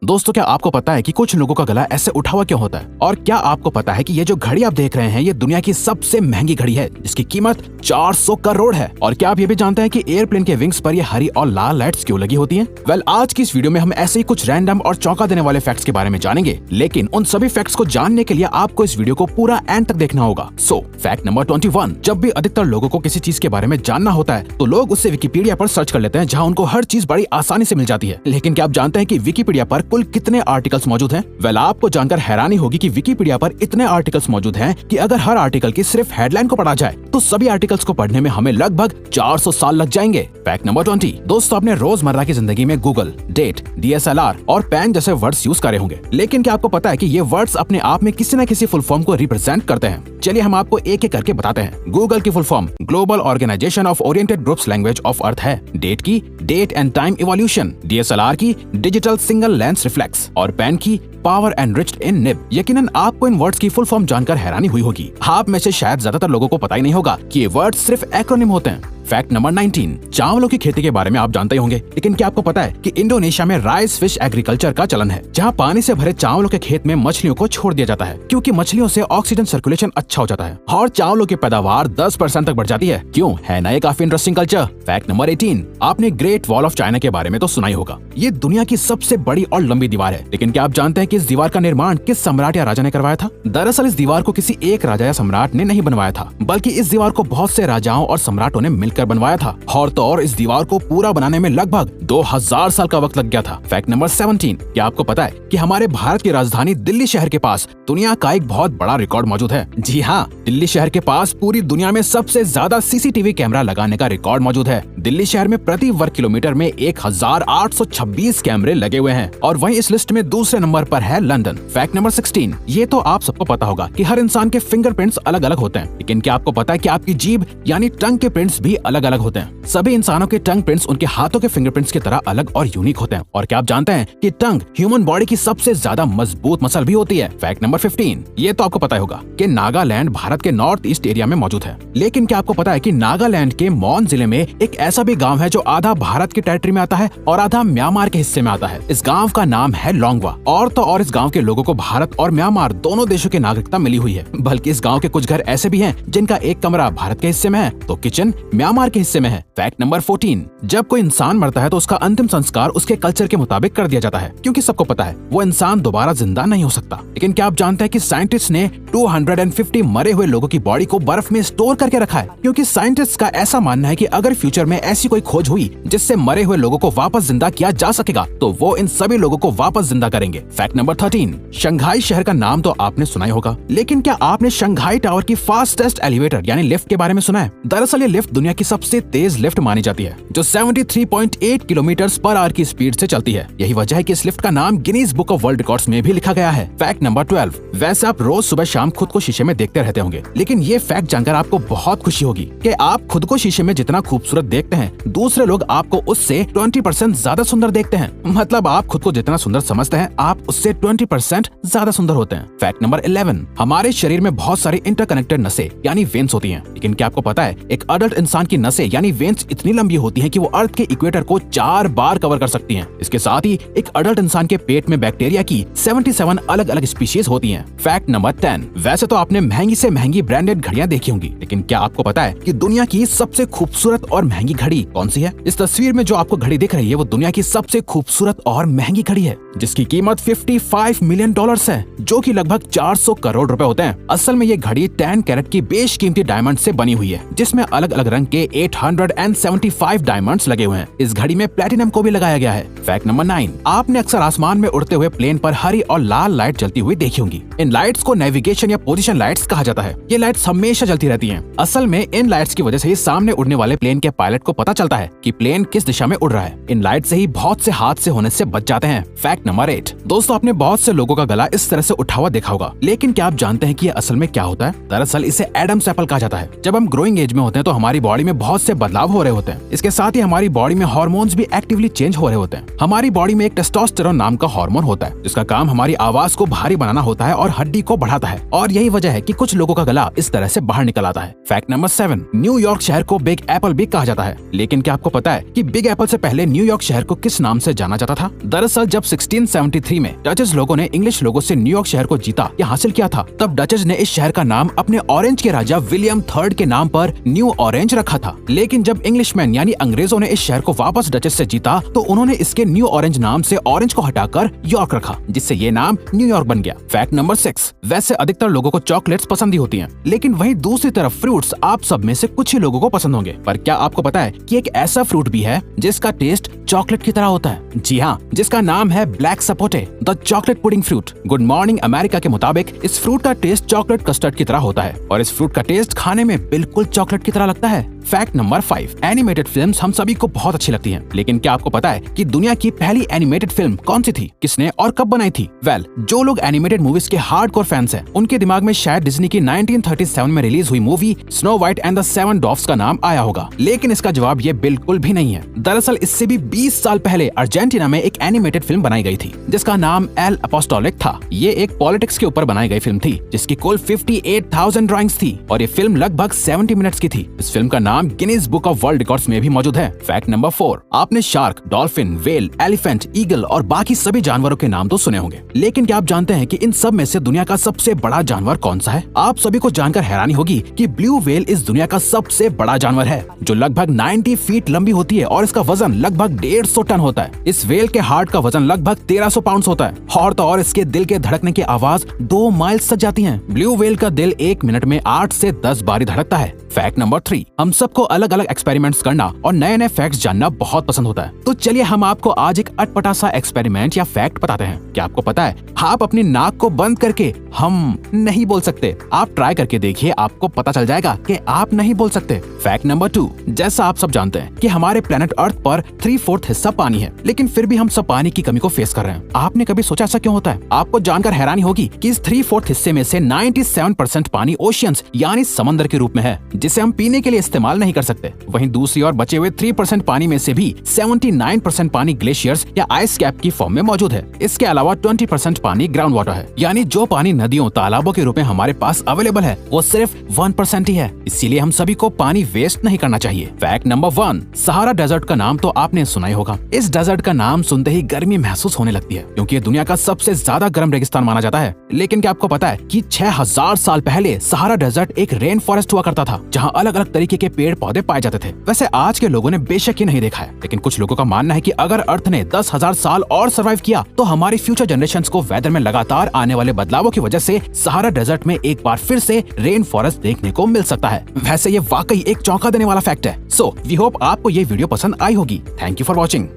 दोस्तों, क्या आपको पता है कि कुछ लोगों का गला ऐसे उठा हुआ क्यों होता है? और क्या आपको पता है कि ये जो घड़ी आप देख रहे हैं ये दुनिया की सबसे महंगी घड़ी है जिसकी कीमत 400 करोड़ है? और क्या आप ये भी जानते हैं कि एयरप्लेन के विंग्स पर ये हरी और लाल लाइट्स क्यों लगी होती हैं? वेल, आज की इस वीडियो में हम ऐसे ही कुछ रैंडम और चौंका देने वाले फैक्ट्स के बारे में जानेंगे, लेकिन उन सभी फैक्ट्स को जानने के लिए आपको इस वीडियो को पूरा एंड तक देखना होगा। सो फैक्ट नंबर 21। जब भी अधिकतर लोगों को किसी चीज के बारे में जानना होता है तो लोग उससे विकिपीडिया पर सर्च कर लेते हैं, जहाँ उनको हर चीज बड़ी आसानी से मिल जाती है। लेकिन क्या आप जानते हैं कि विकिपीडिया पर कुल कितने आर्टिकल्स मौजूद हैं? वेल, आपको जानकर हैरानी होगी कि विकिपीडिया पर इतने आर्टिकल्स मौजूद हैं कि अगर हर आर्टिकल की सिर्फ हेडलाइन को पढ़ा जाए तो सभी आर्टिकल्स को पढ़ने में हमें लगभग 400 साल लग जाएंगे। Fact number 20। दोस्तों, आपने रोजमर्रा की जिंदगी में गूगल, डेट, DSLR और पैन जैसे वर्ड्स यूज करे होंगे, लेकिन क्या आपको पता है कि ये वर्ड्स अपने आप में किसी न किसी फुल फॉर्म को रिप्रेजेंट करते हैं? चलिए हम आपको एक एक करके बताते हैं। गूगल की full form global organization of oriented groups language of earth है। डेट की date and time evolution, DSLR की डिजिटल सिंगल लेंस रिफ्लेक्स और पैन की पावर एनरिच्ड इन निब। यकीनन आपको इन वर्ड्स की फुल फॉर्म जानकर हैरानी हुई होगी। आप में से शायद ज्यादातर लोगों को पता ही नहीं होगा कि ये वर्ड्स सिर्फ एक्रोनिम होते हैं। Fact number 19। चावलों की खेती के बारे में आप जानते ही होंगे, लेकिन क्या आपको पता है कि इंडोनेशिया में राइस फिश एग्रीकल्चर का चलन है, जहां पानी से भरे चावलों के खेत में मछलियों को छोड़ दिया जाता है, क्योंकि मछलियों से ऑक्सीजन सर्कुलेशन अच्छा हो जाता है और चावलों की पैदावार 10% तक बढ़ जाती है। क्यों है ना ये काफी इंटरेस्टिंग कल्चर। Fact number 18। आपने ग्रेट वॉल ऑफ चाइना के बारे में तो सुना ही होगा। ये दुनिया की सबसे बड़ी और लंबी दीवार है, लेकिन क्या आप जानते हैं कि इस दीवार का निर्माण किस सम्राट या राजा ने करवाया था? दरअसल इस दीवार को किसी एक राजा या सम्राट ने नहीं बनवाया था, बल्कि इस दीवार को बहुत से राजाओं और सम्राटों ने मिलकर बनवाया था। और तो और इस दीवार को पूरा बनाने में लगभग 2000 साल का वक्त लग गया था। Fact number 17। क्या आपको पता है कि हमारे भारत की राजधानी दिल्ली शहर के पास दुनिया का एक बहुत बड़ा रिकॉर्ड मौजूद है? जी हाँ, दिल्ली शहर के पास पूरी दुनिया में सबसे ज्यादा CCTV कैमरा लगाने का रिकॉर्ड मौजूद है। दिल्ली शहर में प्रति वर्ग किलोमीटर में 1826 कैमरे लगे हुए हैं और वहीं इस लिस्ट में दूसरे नंबर पर है लंदन। Fact number 16। ये तो आप सबको पता होगा कि हर इंसान के फिंगरप्रिंट्स अलग अलग होते हैं, लेकिन क्या आपको पता है कि आपकी जीभ यानी टंग के प्रिंट्स भी अलग अलग होते हैं? सभी इंसानों के टंग प्रिंट्स उनके हाथों के फिंगरप्रिंट्स की तरह अलग और यूनिक होते हैं। और क्या आप जानते हैं कि टंग ह्यूमन बॉडी की सबसे ज्यादा मजबूत मसल भी होती है? Fact number 15। ये तो आपको पता होगा कि नागालैंड भारत के नॉर्थ ईस्ट एरिया में मौजूद है, लेकिन क्या आपको पता है कि नागालैंड के मॉन जिले में एक ऐसा भी गाँव है जो आधा भारत की टेरिटरी में आता है और आधा म्यांमार के हिस्से में आता है। इस गाँव का नाम है लोंगवा। और तो और इस गाँव के लोगों को भारत और म्यांमार दोनों देशों की नागरिकता मिली हुई है। बल्कि इस गाँव के कुछ घर ऐसे भी हैं जिनका एक कमरा भारत के हिस्से में है तो किचन म्यांमार के हिस्से में है। Fact number 14। जब कोई इंसान मरता है तो उसका अंतिम संस्कार उसके कल्चर के मुताबिक कर दिया जाता है, क्योंकि सबको पता है वो इंसान दोबारा जिंदा नहीं हो सकता। लेकिन क्या आप जानते हैं कि साइंटिस्ट ने 250 मरे हुए लोगों की बॉडी को बर्फ में स्टोर करके रखा है, क्योंकि साइंटिस्ट का ऐसा मानना है कि अगर फ्यूचर में ऐसी कोई खोज हुई जिससे मरे हुए लोगों को वापस जिंदा किया जा सकेगा तो वो इन सभी लोगों को वापस जिंदा करेंगे। Fact number 13। शंघाई शहर का नाम तो आपने सुना ही होगा, लेकिन क्या आपने शंघाई टावर की फास्टेस्ट एलिवेटर यानी लिफ्ट के बारे में सुना है? दरअसल ये लिफ्ट दुनिया की सबसे तेज लिफ्ट मानी जाती है, जो 73.8 किलोमीटर पर आवर की स्पीड से चलती है। यही वजह है कि इस लिफ्ट का नाम Guinness book of world records में भी लिखा गया है। Fact number 12। वैसे आप रोज सुबह शाम खुद को शीशे में देखते रहते होंगे, लेकिन ये फैक्ट जानकर आपको बहुत खुशी होगी कि आप खुद को शीशे में जितना खूबसूरत देखते हैं, दूसरे लोग आपको उससे 20% ज्यादा सुंदर देखते हैं। मतलब आप खुद को जितना सुंदर समझते हैं, आप उससे 20% ज्यादा सुंदर होते हैं। Fact number 11। हमारे शरीर में बहुत सारी इंटरकनेक्टेड नसें यानी वेन्स होती हैं, लेकिन क्या आपको पता है एक अडल्ट इंसान की नसें यानी वेन्स इतनी लंबी होती हैं कि वो अर्थ के इक्वेटर को 4 बार कवर कर सकती हैं। इसके साथ ही एक अडल्ट इंसान के पेट में बैक्टीरिया की 77 अलग अलग स्पीशीज होती हैं। Fact number 10। वैसे तो आपने महंगी से महंगी ब्रांडेड घड़ियां देखी होंगी, लेकिन क्या आपको पता है कि दुनिया की सबसे खूबसूरत और महंगी घड़ी कौन सी है? इस तस्वीर में जो आपको घड़ी दिख रही है वो दुनिया की सबसे खूबसूरत और महंगी घड़ी है, जिसकी कीमत $55 मिलियन है, जो कि लगभग 400 करोड़ रुपए होते हैं। असल में ये घड़ी 10 कैरेट की बेशकीमती डायमंड से बनी हुई है, जिसमें अलग अलग रंग के 875 डायमंड्स लगे हुए हैं। इस घड़ी में प्लेटिनम को भी लगाया गया है। Fact number 9। आपने अक्सर आसमान में उड़ते हुए प्लेन पर हरी और लाल लाइट जलती हुई देखी होंगी। इन लाइट्स को नेविगेशन या पोजीशन लाइट्स कहा जाता है। ये लाइट्स हमेशा जलती रहती हैं। असल में इन लाइट्स की वजह से ही सामने उड़ने वाले प्लेन के पायलट को पता चलता है कि प्लेन किस दिशा में उड़ रहा है। इन लाइट से ही बहुत से हादसे होने से बच जाते हैं। Fact number 8। दोस्तों, आपने बहुत से लोगों का गला इस तरह से उठा हुआ देखा होगा, लेकिन क्या आप जानते हैं कि ये असल में क्या होता है? दरअसल इसे एडम्स एप्पल कहा जाता है। जब हम ग्रोइंग एज में होते हैं तो हमारी बॉडी में बहुत से बदलाव हो रहे होते हैं। इसके साथ ही हमारी बॉडी में हार्मोन्स भी एक्टिवली चेंज हो रहे होते हैं। हमारी बॉडी में एक टेस्टोस्टेरोन नाम का हार्मोन होता है जिसका काम हमारी आवाज को भारी बनाना होता है और हड्डी को बढ़ाता है, और यही वजह है कि कुछ लोगों का गला इस तरह से बाहर निकल आता है। फैक्ट नंबर 7, न्यूयॉर्क शहर को बिग एप्पल भी कहा जाता है। लेकिन क्या आपको पता है कि बिग एप्पल से पहले न्यूयॉर्क शहर को किस नाम से जाना जाता था? दरअसल जब 1673 में डचेस लोगों ने इंग्लिश लोगों से न्यूयॉर्क शहर को जीता या हासिल किया था, तब डचेस ने इस शहर का नाम अपने ऑरेंज के राजा विलियम III के नाम पर न्यू ऑरेंज रखा था। लेकिन जब इंग्लिशमैन यानी अंग्रेजों ने इस शहर को वापस डचेस से जीता तो उन्होंने इसके न्यू ऑरेंज नाम से ऑरेंज को हटाकर यॉर्क रखा, जिससे ये नाम न्यूयॉर्क बन गया। फैक्ट नंबर 6, वैसे अधिकतर लोगों को चॉकलेट्स पसंद ही होती हैं, लेकिन वहीं दूसरी तरफ फ्रूट्स आप सब में से कुछ ही लोगों को पसंद होंगे। पर क्या आपको पता है कि एक ऐसा फ्रूट भी है जिसका टेस्ट चॉकलेट की तरह होता है? जी हाँ, जिसका नाम है black sapote, the chocolate pudding fruit. Good morning America के मुताबिक इस फ्रूट का टेस्ट चॉकलेट कस्टर्ड की तरह होता है और इस फ्रूट का टेस्ट खाने में बिल्कुल चॉकलेट की तरह लगता है। फैक्ट नंबर 5, एनिमेटेड फिल्म्स हम सभी को बहुत अच्छी लगती हैं, लेकिन क्या आपको पता है कि दुनिया की पहली एनिमेटेड फिल्म कौन सी थी, किसने और कब बनाई थी? जो लोग एनिमेटेड मूवीज के हार्डकोर फैंस हैं, उनके दिमाग में शायद डिज्नी की 1937 में रिलीज हुई movie snow white and the 7 डॉर्फ्स का नाम आया होगा, लेकिन इसका जवाब ये बिल्कुल भी नहीं है। दरअसल इससे भी 20 साल पहले अर्जेंटीना में एक एनिमेटेड फिल्म बनाई गई थी जिसका नाम एल अपोस्टोलिक था। ये एक पॉलिटिक्स के ऊपर बनाई गई फिल्म थी जिसकी कुल 58,000 ड्राइंग्स थी और ये फिल्म लगभग 70 मिनट्स की थी। इस फिल्म का नाम Guinness book of world records में भी मौजूद है। फैक्ट नंबर 4, आपने shark, dolphin, whale, elephant, eagle और बाकी सभी जानवरों के नाम तो सुने होंगे, लेकिन क्या आप जानते हैं कि इन सब में से दुनिया का सबसे बड़ा जानवर कौन सा है? आप सभी को जानकर हैरानी होगी कि ब्लू व्हेल इस दुनिया का सबसे बड़ा जानवर है जो लगभग 90 फीट लंबी होती है और इसका वजन लगभग 150 टन होता है। इस व्हेल के हार्ट का वजन लगभग 1300 पाउंड होता है और इसके दिल के धड़कने की आवाज 2 माइल्स तक जाती है। ब्लू व्हेल का दिल 1 मिनट में 8 से 10 बार धड़कता है। फैक्ट नंबर 3, हम सबको अलग अलग एक्सपेरिमेंट्स करना और नए नए फैक्ट्स जानना बहुत पसंद होता है, तो चलिए हम आपको आज एक अटपटा सा एक्सपेरिमेंट या फैक्ट बताते हैं। क्या आपको पता है आप अपनी नाक को बंद करके हम नहीं बोल सकते? आप ट्राई करके देखिए, आपको पता चल जाएगा कि आप नहीं बोल सकते। फैक्ट नंबर 2, जैसा आप सब जानते हैं कि हमारे प्लेनेट अर्थ पर 3/4 हिस्सा पानी है, लेकिन फिर भी हम सब पानी की कमी को फेस कर रहे हैं। आपने कभी सोचा ऐसा क्यों होता है? आपको जानकर हैरानी होगी कि इस 3/4 हिस्से में से 97% पानी ओशियंस यानी समंदर के रूप में है, जिसे हम पीने के लिए इस्तेमाल नहीं कर सकते। वहीं दूसरी ओर बचे हुए 3% पानी में से भी 79% पानी ग्लेशियर्स या आइस कैप की फॉर्म में मौजूद है। इसके अलावा 20% पानी ग्राउंड वाटर है, यानी जो पानी नदियों तालाबों के रूप में हमारे पास अवेलेबल है वो सिर्फ 1% ही है। इसीलिए हम सभी को पानी वेस्ट नहीं करना चाहिए। फैक्ट नंबर 1, सहारा डेजर्ट का नाम तो आपने सुना ही होगा। इस डेजर्ट का नाम सुनते ही गर्मी महसूस होने लगती है क्योंकि ये दुनिया का सबसे ज्यादा गर्म रेगिस्तान माना जाता है। लेकिन क्या आपको पता है कि 6000 साल पहले सहारा डेजर्ट एक रेन फॉरेस्ट हुआ करता था जहाँ अलग अलग तरीके के पेड़ पौधे पाए जाते थे। वैसे आज के लोगों ने बेशक ये नहीं देखा है, लेकिन कुछ लोगों का मानना है कि अगर अर्थ ने 10,000 साल और सर्वाइव किया तो हमारी फ्यूचर जनरेशंस को वेदर में लगातार आने वाले बदलावों की वजह से सहारा डेजर्ट में एक बार फिर से रेन फॉरेस्ट देखने को मिल सकता है। वैसे ये वाकई एक चौंका देने वाला फैक्ट है। सो वी होप आपको ये वीडियो पसंद आई होगी। Thank you for watching.